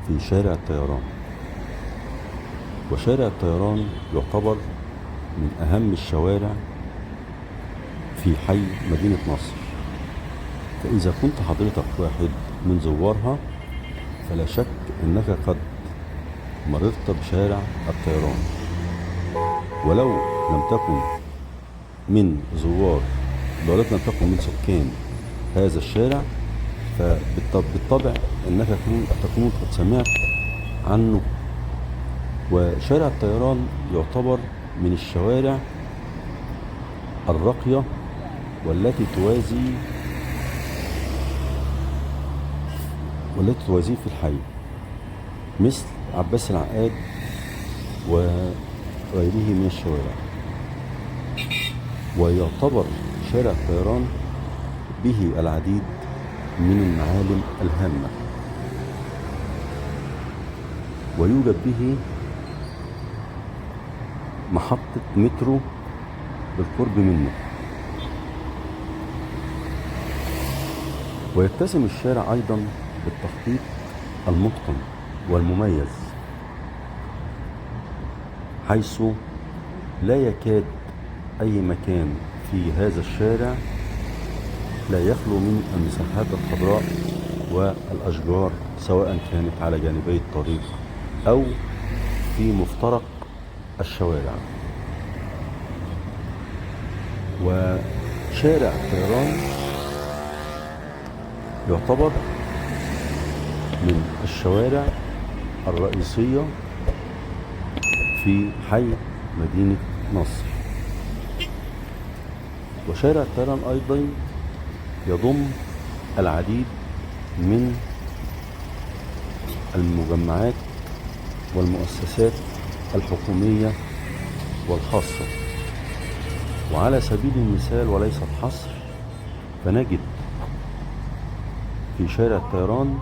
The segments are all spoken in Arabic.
في شارع الطيران. وشارع الطيران يعتبر من أهم الشوارع في حي مدينة نصر. فإذا كنت حضرتك واحد من زوارها فلا شك أنك قد مررت بشارع الطيران، ولو لم تكن من زوار، لو لم تكن من سكان هذا الشارع فبالطبع أنك تكون قد سمعت عنه. وشارع الطيران يعتبر من الشوارع الراقية والتي توازيه في الحي، مثل عباس العقاد وغيره من الشوارع. ويعتبر شارع الطيران به العديد من المعالم الهامة، ويوجد به محطة مترو بالقرب منه. ويتسم الشارع أيضا بالتخطيط المتقن والمميز، حيث لا يكاد أي مكان في هذا الشارع لا يخلو من المساحات الخضراء والأشجار، سواء كانت على جانبي الطريق أو في مفترق الشوارع. وشارع الطيران يعتبر من الشوارع الرئيسية في حي مدينة نصر. وشارع الطيران أيضا يضم العديد من المجمعات والمؤسسات الحكومية والخاصة. وعلى سبيل المثال وليس الحصر، فنجد في شارع الطيران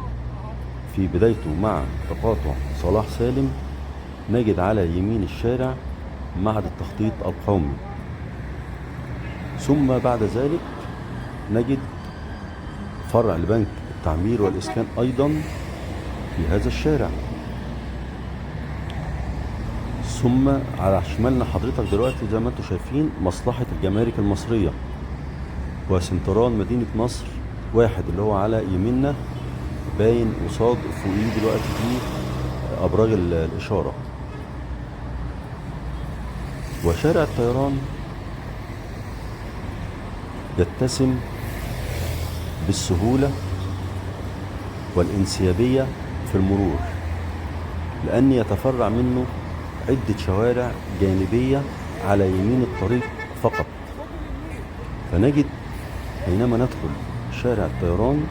في بدايته مع تقاطع صلاح سالم نجد على يمين الشارع معهد التخطيط القومي، ثم بعد ذلك نجد فرع لبنك التعمير والإسكان أيضا في هذا الشارع. ثم على شمالنا حضرتك دلوقتي زي ما انتم شايفين مصلحة الجمارك المصرية وسنترال مدينة نصر واحد اللي هو على يميننا، باين قصاد فوقيه دلوقتي دي أبراج الإشارة. وشارع الطيران يتسم بالسهولة والانسيابية في المرور، لأن يتفرع منه عدة شوارع جانبية على يمين الطريق فقط. فنجد حينما ندخل شارع الطيران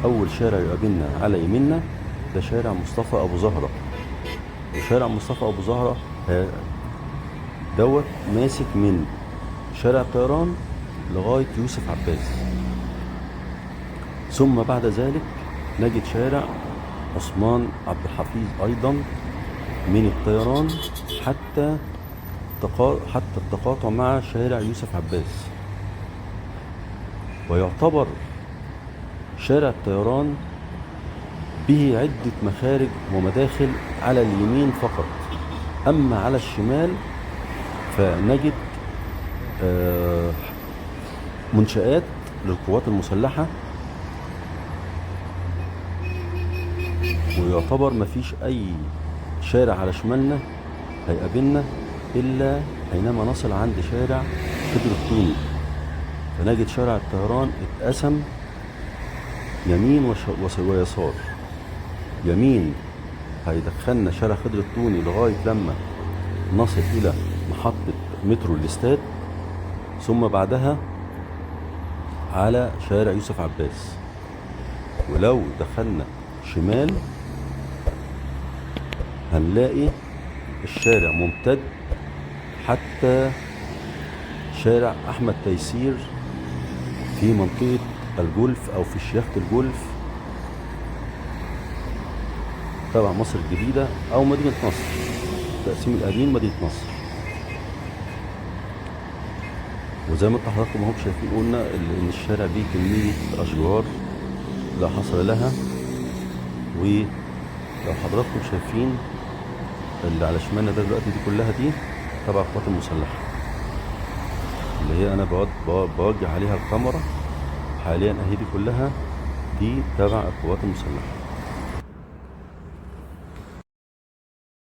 أول شارع يقابلنا على يميننا ده شارع مصطفى أبو زهرة. وشارع مصطفى أبو زهرة دوت ماسك من شارع الطيران لغاية يوسف عباس. ثم بعد ذلك نجد شارع عثمان عبد الحفيظ أيضا من الطيران حتى التقاطع مع شارع يوسف عباس. ويعتبر شارع الطيران به عدة مخارج ومداخل على اليمين فقط، أما على الشمال فنجد منشآت للقوات المسلحة. ويعتبر مفيش أي شارع على شمالنا هيقابلنا إلا حينما نصل عند شارع خضر التوني، فنجد شارع الطيران اتقسم يمين ويسار. يمين هيدخلنا شارع خضر التوني لغاية لما نصل إلى محطة مترو الاستاد، ثم بعدها على شارع يوسف عباس. ولو دخلنا شمال هنلاقي الشارع ممتد حتى شارع أحمد تيسير في منطقة الجولف أو في شياخة الجولف تبع مصر الجديدة أو مدينة نصر، التقسيم القديم مدينة نصر. وزي ما حضراتكم اهو شايفين قلنا ان الشارع فيه كمية اشجار لا حصر لها، لو حضراتكم شايفين اللي على شمالنا ده دلوقتي، دي كلها دي تبع القوات المسلحة، اللي هي أنا بوجه عليها الكاميرا حاليا أهي، دي كلها دي تبع القوات المسلحة.